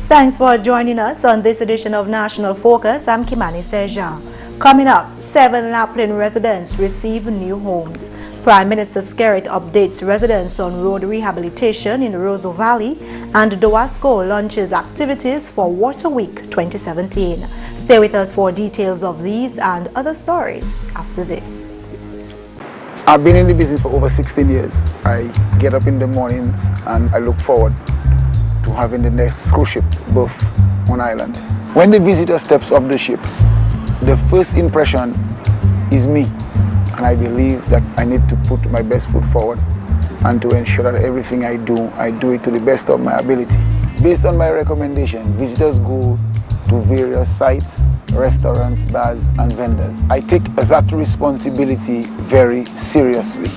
Thanks for joining us on this edition of National Focus. I'm Kimani St. Coming up, 7 La Plaine residents receive new homes. Prime Minister Skerrit updates residents on road rehabilitation in Roseau Valley, and DOWASCO launches activities for Water Week 2017. Stay with us for details of these and other stories after this. I've been in the business for over 16 years. I get up in the mornings and I look forward to having the next cruise ship berth on island. When the visitor steps off the ship, the first impression is me, and I believe that I need to put my best foot forward and to ensure that everything I do it to the best of my ability. Based on my recommendation, visitors go to various sites, restaurants, bars and vendors. I take that responsibility very seriously.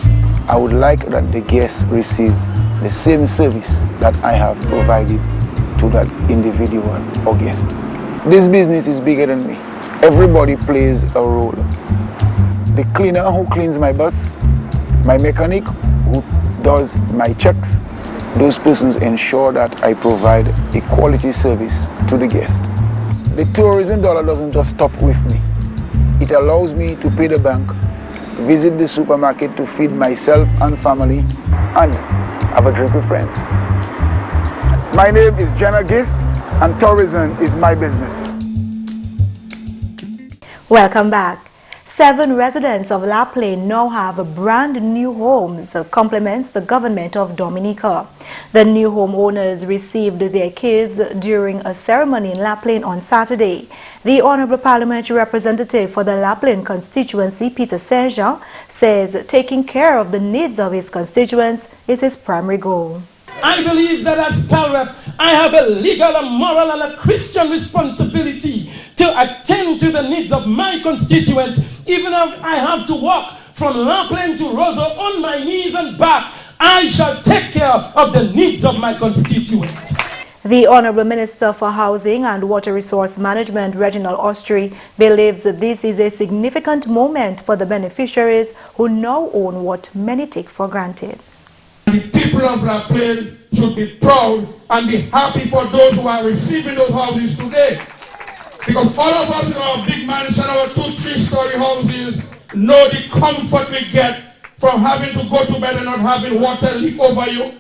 I would like that the guest receives the same service that I have provided to that individual or guest. This business is bigger than me. Everybody plays a role. The cleaner who cleans my bus, my mechanic who does my checks, those persons ensure that I provide a quality service to the guest. The tourism dollar doesn't just stop with me. It allows me to pay the bank, visit the supermarket to feed myself and family, and have a drink with friends. My name is GIS, and tourism is my business. Welcome back. 7 residents of La Plaine now have brand new homes that complements the government of Dominica. The new homeowners received their keys during a ceremony in La Plaine on Saturday. The Honorable Parliamentary Representative for the La Plaine constituency, Minister Skerrit, says taking care of the needs of his constituents is his primary goal. I believe that as Calrep, I have a legal, a moral, and a Christian responsibility to attend to the needs of my constituents. Even if I have to walk from La Plaine to Roseau on my knees and back, I shall take care of the needs of my constituents. The Honorable Minister for Housing and Water Resource Management, Reginald Forestry, believes that this is a significant moment for the beneficiaries who now own what many take for granted. The people of La Plaine should be proud and be happy for those who are receiving those houses today. Because all of us in our big mansion, our 2-3-story houses, know the comfort we get from having to go to bed and not having water leak over you,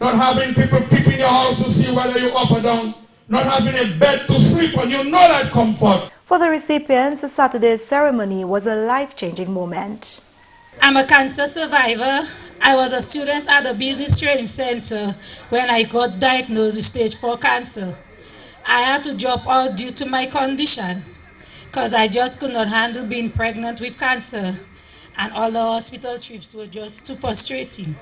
not having people peep in your house to see whether you're up or down, not having a bed to sleep on. You know that comfort. For the recipients, Saturday's ceremony was a life-changing moment. I'm a cancer survivor. I was a student at the Business Training Center when I got diagnosed with stage 4 cancer. I had to drop out due to my condition because I just could not handle being pregnant with cancer, and all the hospital trips were just too frustrating.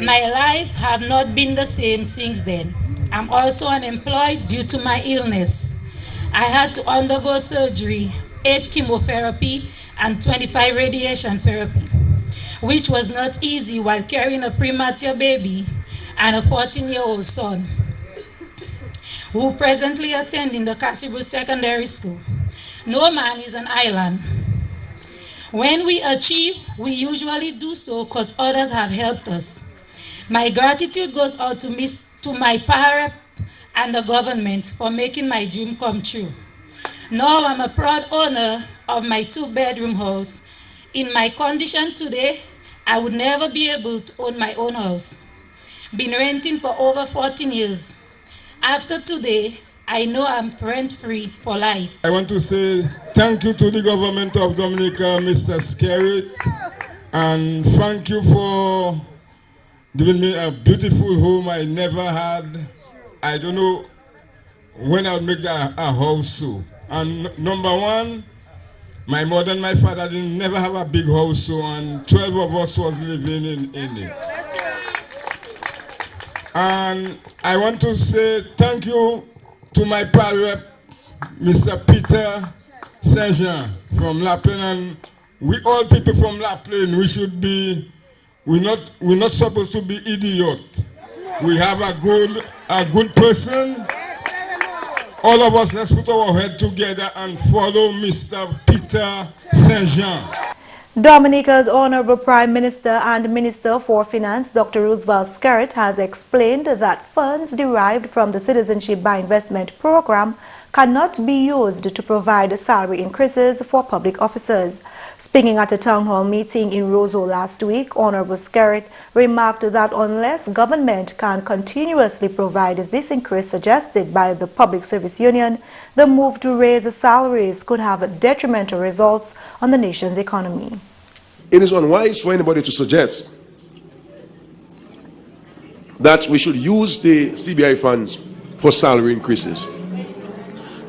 My life have not been the same since then. I'm also unemployed due to my illness. I had to undergo surgery, 8 chemotherapy and 25 radiation therapy, which was not easy while carrying a premature baby and a 14-year-old son, who presently attending the Cassibu Secondary School. No man is an island. When we achieve, we usually do so because others have helped us. My gratitude goes out to my parent and the government for making my dream come true. Now I'm a proud owner of my 2-bedroom house. In my condition today, I would never be able to own my own house. Been renting for over 14 years. After today, I know I'm rent-free for life. I want to say thank you to the government of Dominica, Mr. Skerrit, and thank you for giving me a beautiful home I never had. I don't know when I'll make a house so. And number one, my mother and my father didn't never have a big house so, and 12 of us was living in it. And I want to say thank you to my pal rep, Mr. Minister Skerrit from La Plaine and We all people from La Plaine, we're not supposed to be idiot. We have a good person. All of us, let's put our head together and follow Mr. Peter Saint-Jean. Dominica's Honorable Prime Minister and Minister for Finance, Dr. Roseau Skerrit, has explained that funds derived from the Citizenship by Investment program cannot be used to provide salary increases for public officers. Speaking at a town hall meeting in Roseau last week, Honorable Skerrit remarked that unless government can continuously provide this increase suggested by the Public Service Union, the move to raise salaries could have detrimental results on the nation's economy. It is unwise for anybody to suggest that we should use the CBI funds for salary increases.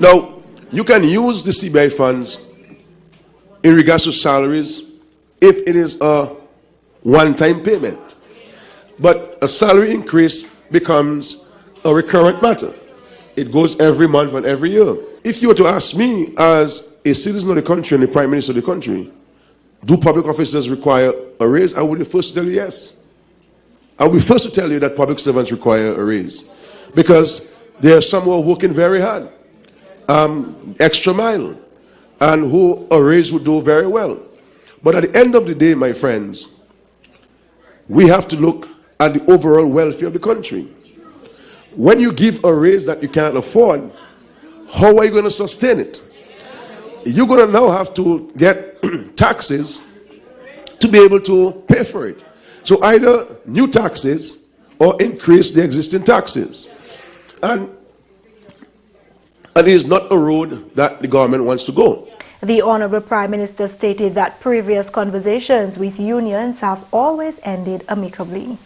Now, you can use the CBI funds in regards to salaries if it is a one-time payment. But a salary increase becomes a recurrent matter. It goes every month and every year. If you were to ask me as a citizen of the country and the Prime Minister of the country, do public officers require a raise? I would be first to tell you yes. I will be first to tell you that public servants require a raise, because there are some who are working very hard, extra mile, and who a raise would do very well. But at the end of the day, my friends, we have to look at the overall welfare of the country. When you give a raise that you can't afford, how are you going to sustain it? You're going to now have to get taxes to be able to pay for it. So either new taxes or increase the existing taxes. And it is not a road that the government wants to go. The Honorable Prime Minister stated that previous conversations with unions have always ended amicably.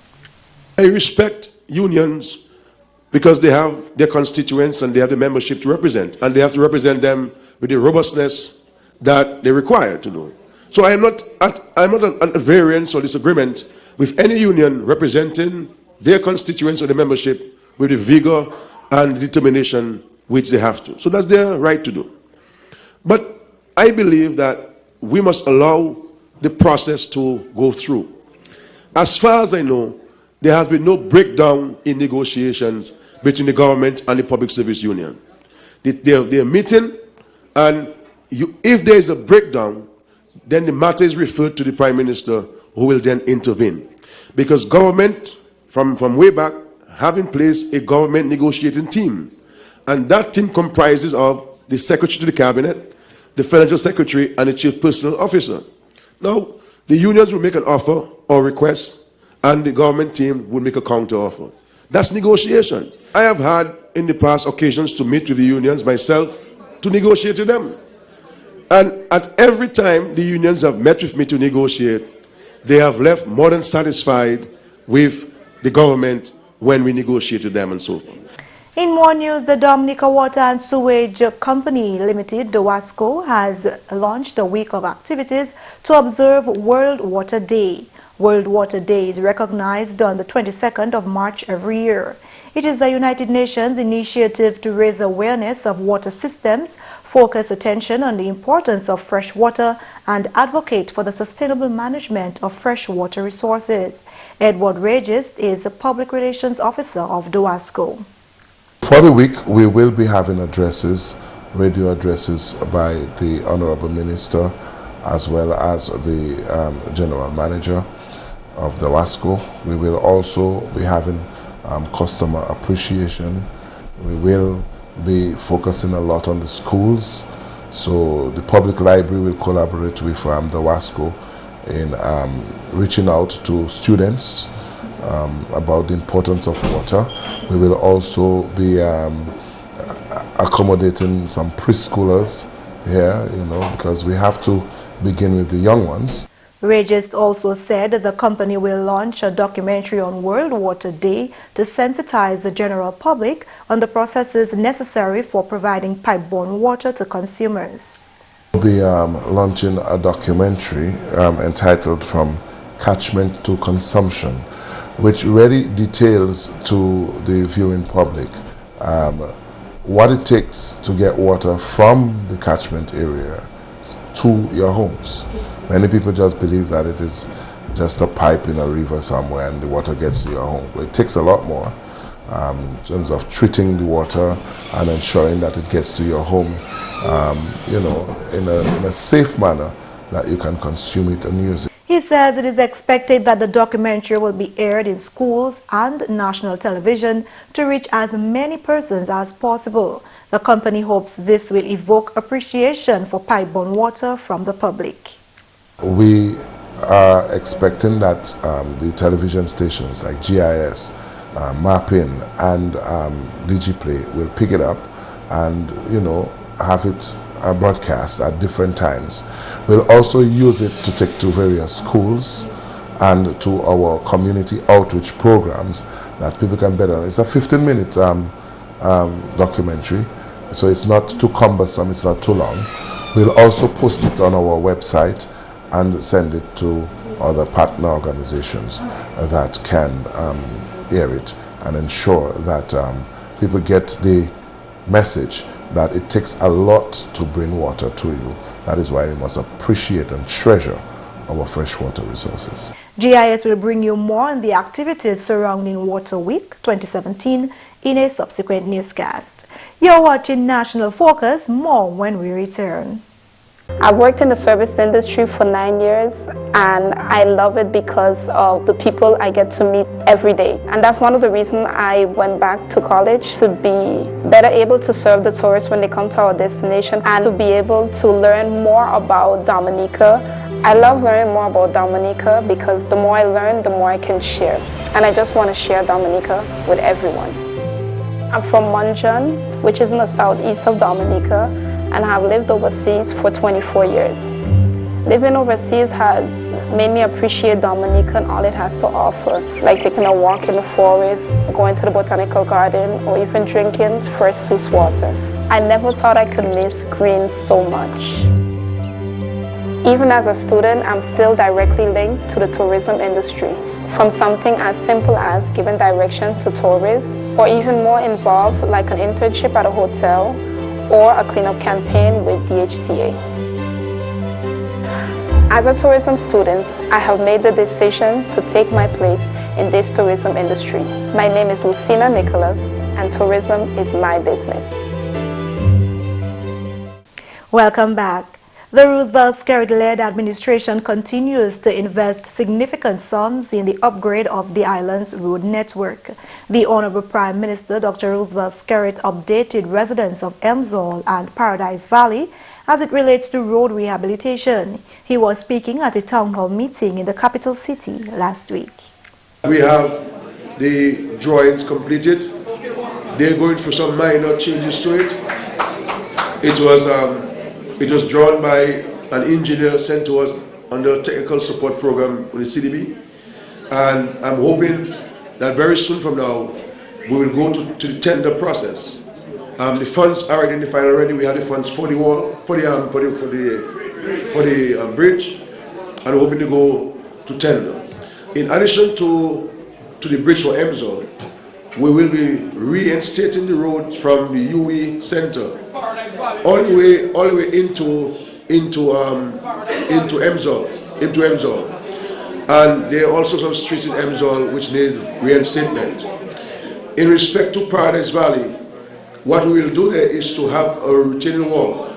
I respect unions because they have their constituents and they have the membership to represent, and they have to represent them with the robustness that they require to do. So I'm not at variance or disagreement with any union representing their constituents or the membership with the vigor and determination which they have to. So that's their right to do. But I believe that we must allow the process to go through. As far as I know, there has been no breakdown in negotiations between the government and the Public Service Union. They're meeting, and if there is a breakdown, then the matter is referred to the Prime Minister, who will then intervene. Because government, from way back, have in place a government negotiating team. And that team comprises of the Secretary to the Cabinet, the Financial Secretary, and the Chief Personnel Officer. Now, the unions will make an offer or request, and the government team will make a counter offer. That's negotiation. I have had in the past occasions to meet with the unions myself to negotiate with them. And at every time the unions have met with me to negotiate, they have left more than satisfied with the government when we negotiate with them and so forth. In more news, the Dominica Water and Sewage Company Limited, DOWASCO, has launched a week of activities to observe World Water Day. World Water Day is recognized on the 22nd of March every year. It is the United Nations initiative to raise awareness of water systems, focus attention on the importance of fresh water, and advocate for the sustainable management of freshwater resources. Edward Regis is the Public Relations Officer of DOWASCO. For the week, we will be having addresses, radio addresses by the Honorable Minister, as well as the General Manager of DOWASCO. We will also be having customer appreciation. We will be focusing a lot on the schools. So the public library will collaborate with DOWASCO in reaching out to students about the importance of water. We will also be accommodating some preschoolers here, because we have to begin with the young ones. Regis also said the company will launch a documentary on World Water Day to sensitize the general public on the processes necessary for providing pipe-borne water to consumers. We'll be launching a documentary entitled From Catchment to Consumption, which really details to the viewing public what it takes to get water from the catchment area to your homes. Many people just believe that it is just a pipe in a river somewhere and the water gets to your home. But it takes a lot more in terms of treating the water and ensuring that it gets to your home, you know, in a safe manner that you can consume it and use it. He says it is expected that the documentary will be aired in schools and national television to reach as many persons as possible. The company hopes this will evoke appreciation for pipe-borne water from the public. We are expecting that the television stations like GIS, Mapping and DigiPlay will pick it up and, you know, have it broadcast at different times. We'll also use it to take to various schools and to our community outreach programs that people can better. It's a 15-minute documentary, so it's not too cumbersome, it's not too long. We'll also post it on our website and send it to other partner organizations that can air it and ensure that people get the message that it takes a lot to bring water to you. That is why we must appreciate and treasure our freshwater resources. GIS will bring you more on the activities surrounding Water Week 2017 in a subsequent newscast. You're watching National Focus. More when we return. I've worked in the service industry for 9 years and I love it because of the people I get to meet every day. And that's one of the reasons I went back to college, to be better able to serve the tourists when they come to our destination and to be able to learn more about Dominica. I love learning more about Dominica because the more I learn, the more I can share. And I just want to share Dominica with everyone. I'm from Munjan, which is in the southeast of Dominica, and have lived overseas for 24 years. Living overseas has made me appreciate Dominica and all it has to offer, like taking a walk in the forest, going to the botanical garden, or even drinking fresh Sus water. I never thought I could miss green so much. Even as a student, I'm still directly linked to the tourism industry, from something as simple as giving directions to tourists, or even more involved like an internship at a hotel, or a cleanup campaign with DHTA. As a tourism student, I have made the decision to take my place in this tourism industry. My name is Lucina Nicholas, and tourism is my business. Welcome back. The Roosevelt Skerrit-led administration continues to invest significant sums in the upgrade of the island's road network. The Honorable Prime Minister, Dr. Roosevelt Skerrit, updated residents of Elmsall and Paradise Valley as it relates to road rehabilitation. He was speaking at a town hall meeting in the capital city last week. We have the drawings completed. They're going for some minor changes to it. It was drawn by an engineer sent to us under a technical support program with the CDB, and I'm hoping that very soon from now we will go to the tender process. The funds are identified already. We have the funds for the wall, for the bridge, and we're hoping to go to tender. In addition to the bridge for Elmsall, we will be reinstating the road from the UE Center all the way into Elmsall. And there are also some streets in Elmsall which need reinstatement. In respect to Paradise Valley, what we will do there is to have a retaining wall,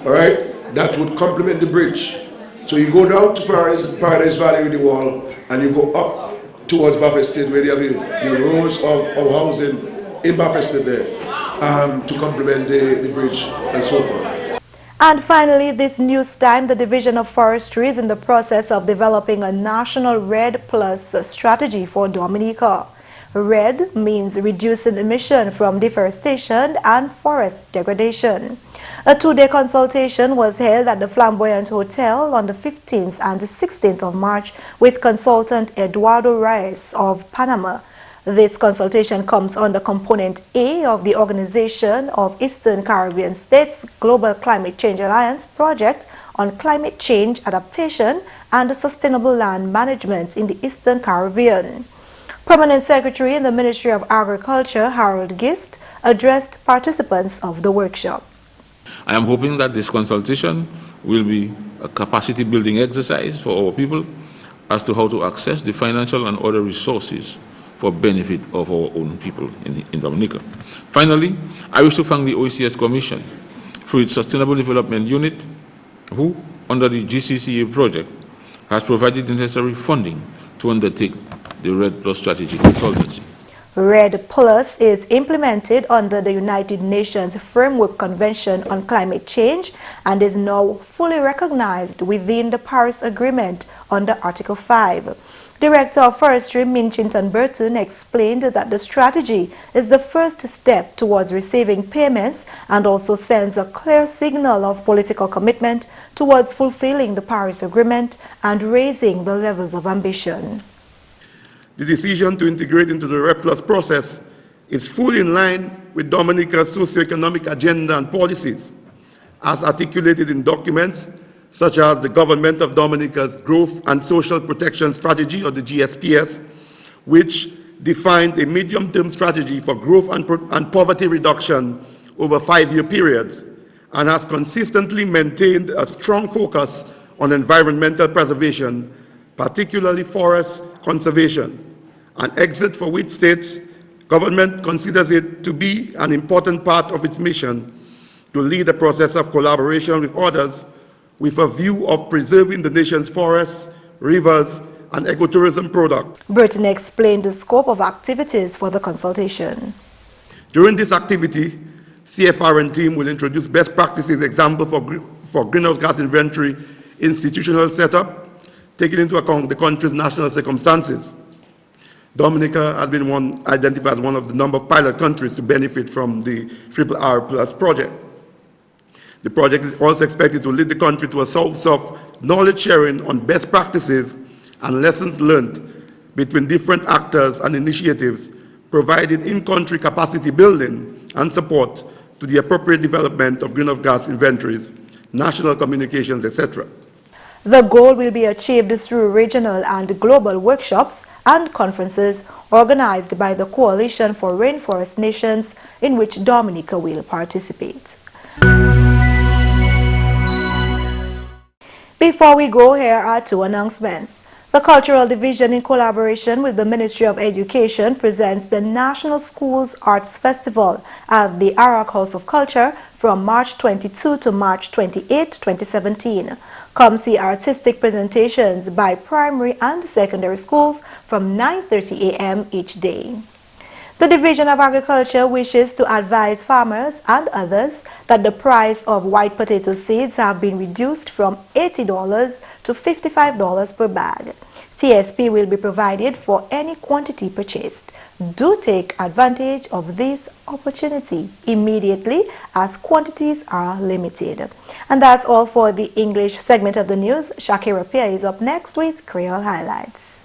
all right, that would complement the bridge. So you go down to Paradise Valley with the wall, and you go up towards Buffett State where they have the rows of housing in Buffett State there to complement the bridge and so forth. And finally, this news time, the Division of Forestry is in the process of developing a national RED Plus strategy for Dominica. RED means reducing emission from deforestation and forest degradation. A two-day consultation was held at the Flamboyant Hotel on the 15th and the 16th of March with consultant Eduardo Reyes of Panama. This consultation comes under Component A of the Organization of Eastern Caribbean States Global Climate Change Alliance project on climate change adaptation and sustainable land management in the Eastern Caribbean. Permanent Secretary in the Ministry of Agriculture, Harold Gist, addressed participants of the workshop. I am hoping that this consultation will be a capacity building exercise for our people as to how to access the financial and other resources for benefit of our own people in Dominica. Finally, I wish to thank the OECS Commission through its Sustainable Development Unit, who, under the GCCA project, has provided the necessary funding to undertake the RED Plus strategy consultancy. RED Plus is implemented under the United Nations Framework Convention on Climate Change and is now fully recognized within the Paris Agreement under Article 5. Director of Forestry Minchinton Burton explained that the strategy is the first step towards receiving payments and also sends a clear signal of political commitment towards fulfilling the Paris Agreement and raising the levels of ambition. The decision to integrate into the RED Plus process is fully in line with Dominica's socio-economic agenda and policies, as articulated in documents such as the Government of Dominica's Growth and Social Protection Strategy, or the GSPS, which defines a medium-term strategy for growth and poverty reduction over 5-year periods, and has consistently maintained a strong focus on environmental preservation, particularly forest conservation, an exit for which states government considers it to be an important part of its mission to lead a process of collaboration with others with a view of preserving the nation's forests, rivers, and ecotourism product. Burton explained the scope of activities for the consultation. During this activity, CFRN team will introduce best practices example for greenhouse gas inventory institutional setup, taking into account the country's national circumstances. Dominica has been identified as one of the number of pilot countries to benefit from the RRR Plus project. The project is also expected to lead the country to a source of knowledge sharing on best practices and lessons learned between different actors and initiatives, providing in-country capacity building and support to the appropriate development of greenhouse gas inventories, national communications, etc. The goal will be achieved through regional and global workshops and conferences organized by the Coalition for Rainforest Nations, in which Dominica will participate. Before we go, here are 2 announcements. The Cultural Division, in collaboration with the Ministry of Education, presents the National Schools Arts Festival at the Arak House of Culture from March 22 to March 28, 2017. Come see artistic presentations by primary and secondary schools from 9:30 a.m. each day. The Division of Agriculture wishes to advise farmers and others that the price of white potato seeds have been reduced from $80 to $55 per bag. TSP will be provided for any quantity purchased. Do take advantage of this opportunity immediately, as quantities are limited. And that's all for the English segment of the news. Shaakira Pierre is up next with Creole Highlights.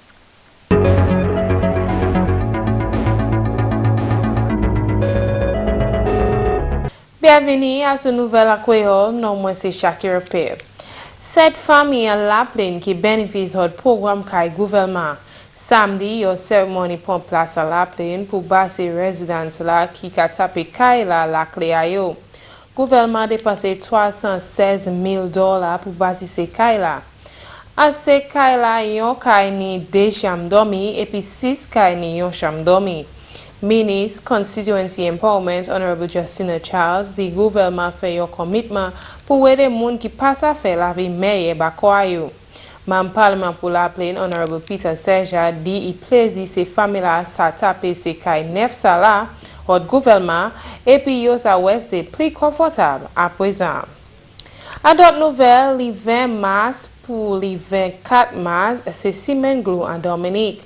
Bienvenue à ce nouvel Creole, non moi c'est Shaakira Pierre. Cette famille à La Plaine qui bénéficie du programme Kai gouvernement. Samedi, une cérémonie prend place à La Plaine pour bâtir résidence là qui a tapé Kai la clé à yo. Gouvernement dépensé $316 000 pour bâtir ces Kai là. À ces Kai là, yon Kai ni 2 chambres dormies et puis 6 Kai ni yon chambre dormie. Minister Constituency Empowerment, Honorable Justina Charles, the gouvernement fait un commitment pour aider les gens qui passent à faire la vie meilleure bakoyo. Membre Parlement pour La Plaine, Honorable Peter Serja, dit il plaisir ces familles-là à taper ces cas 9 salaires au gouvernement et puis yo ça reste plus confortable à présent. À d'autres nouvelles, le 20 mars pour le 24 mars, c'est Cement Glue en Dominique.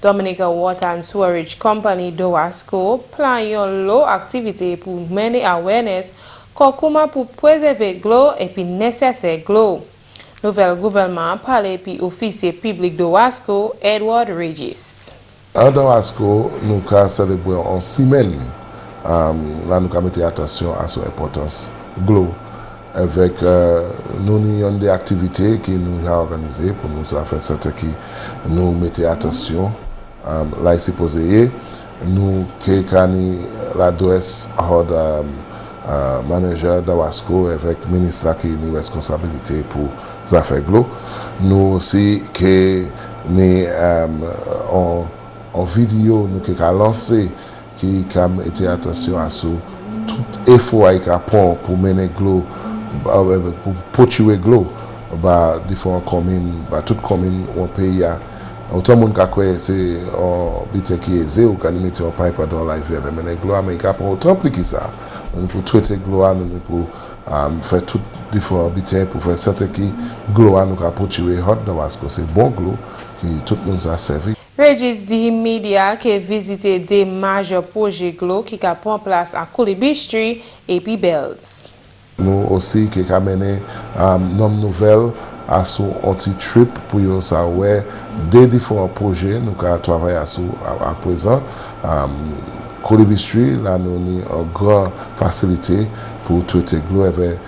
Dominica Water and Sewerage Company DOWASCO plan une low activité pour mener awareness comment pour préserver l'eau et puis nécessaire l'eau. Nouvel gouvernement parle puis officier public DOWASCO Edward Regis. À DOWASCO, nous avons célébré en semaine. Là, nous avons mis attention à son importance de l'eau. Avec nous avons des activités qui nous avons organisées pour nous faire cette qui nous mettons attention. Là, c'est posé. Nous, la DOS, manager d'Awasco avec le ministre qui a une responsabilité pour affaires glo. Nous aussi que ni en vidéo nous qui a lancé qui a été attention à ce tout effort à prendre pour mener glo pour tuer glo bah différentes communes bah toutes communes au pays autant monde qu'a quoi c'est en bité qui est zéro quand mettre un pipe dans la rivière mais glo mais qu'a pas autant plus que ça on peut traiter glo nous pour faire tout différents bité pour faire certain qui glo nous qu'a pour tuer hot parce que c'est bon glo qui tout nous a servi. Regis di media qui visité des majeurs projets glo qui a pris en place à Forestry et puis Bells. Nous aussi qui a mené nom nouvelle à son anti-trip pour y savoir des différents projets nous avons travaillé à présent. Forestry là nous avons une grande facilité pour traiter glo avec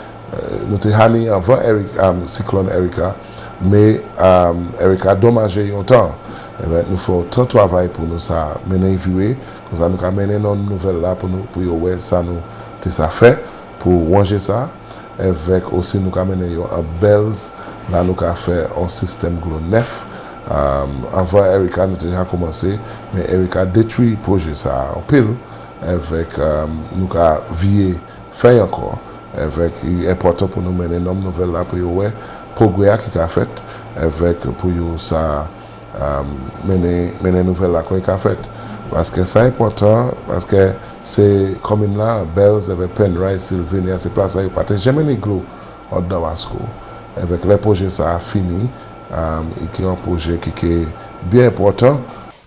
nous avons avant cyclone Erika mais Erika a dommagé longtemps. Nous faisons tant de travail pour nous ça mener vivre nous avons mené nos nouvelles là pour nous pour voir ça nous ça fait pour ranger ça avec aussi nous avons mené un bells là nous avons fait un système glo neuf avant Erika nous avons commencé mais Erika a détruit le projet ça en pile avec nous avons vié fait encore avec il est important pour nous mener nos nouvelles là pour voir progrès qui a fait avec pour ça mener nouvelle là qu'on a fait parce que c'est important parce que c'est comme là Bells avec Penrise Sylvania c'est pas ça il pas jamais les gros au DOWASCO avec les projets ça a fini et qui est un projet qui est bien important.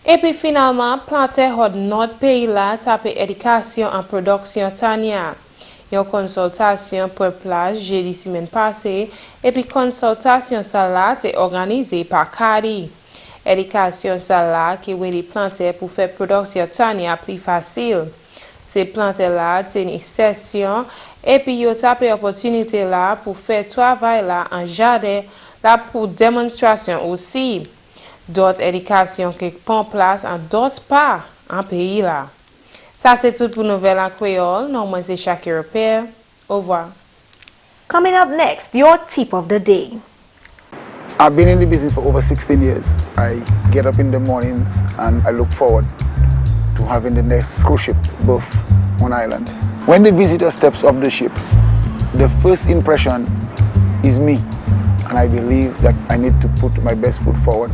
Et puis finalement planter hot notre pays là taper éducation en production tania. Une consultation pour plage jeudi semaine passée et puis consultation ça là est organisée par Cari. Éducation ça là qui veut les planter pour faire production tania plus facile. Ces plantes là c'est une extension et puis yo taper opportunité là pour faire travail là en jardin là pour démonstration aussi. D'autres éducations qui prend place en d'autres parts en pays là. Ça c'est tout pour Nouvelle en Creole. Non, moi c'est Shaakira Pierre. Au revoir. Coming up next, your tip of the day. I've been in the business for over 16 years. I get up in the mornings and I look forward to having the next cruise ship berth on island. When the visitor steps off the ship, the first impression is me. And I believe that I need to put my best foot forward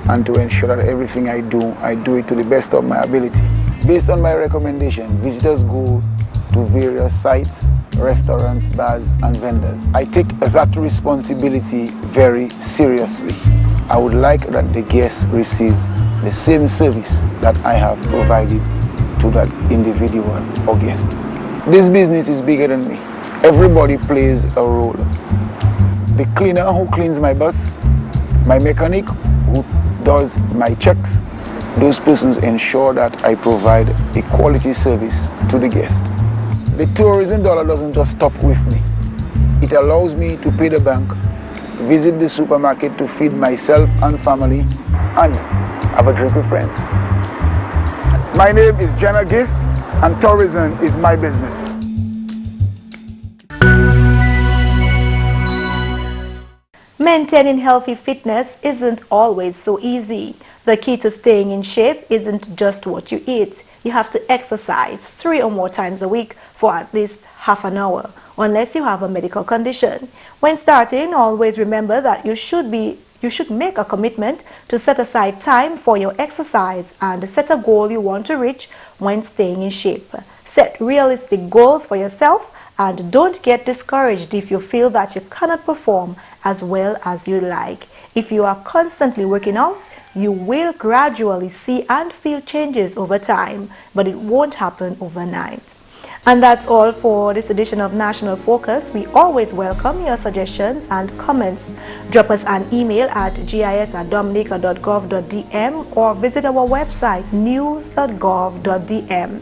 and to ensure that everything I do it to the best of my ability. Based on my recommendation, visitors go to various sites, restaurants, bars, and vendors. I take that responsibility very seriously. I would like that the guest receives the same service that I have provided to that individual or guest. This business is bigger than me. Everybody plays a role. The cleaner who cleans my bus, my mechanic who does my checks, those persons ensure that I provide a quality service to the guest. The tourism dollar doesn't just stop with me. It allows me to pay the bank, visit the supermarket to feed myself and family, and have a drink with friends. My name is Jenna Gist, and tourism is my business. Maintaining healthy fitness isn't always so easy. The key to staying in shape isn't just what you eat. You have to exercise 3 or more times a week for at least half an hour, unless you have a medical condition. When starting, always remember that you should make a commitment to set aside time for your exercise and set a goal you want to reach when staying in shape. Set realistic goals for yourself and don't get discouraged if you feel that you cannot perform as well as you like. If you are constantly working out, you will gradually see and feel changes over time, but it won't happen overnight. And that's all for this edition of National Focus. We always welcome your suggestions and comments. Drop us an email at gis@dominica.gov.dm or visit our website news.gov.dm.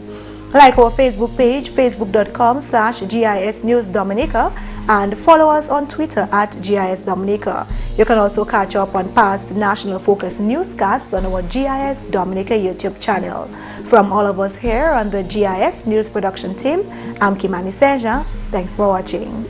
Like our Facebook page, facebook.com/GIS News Dominica, and follow us on Twitter at GIS Dominica. You can also catch up on past National Focus newscasts on our GIS Dominica YouTube channel. From all of us here on the GIS News Production team, I'm Kimani St. Thanks for watching.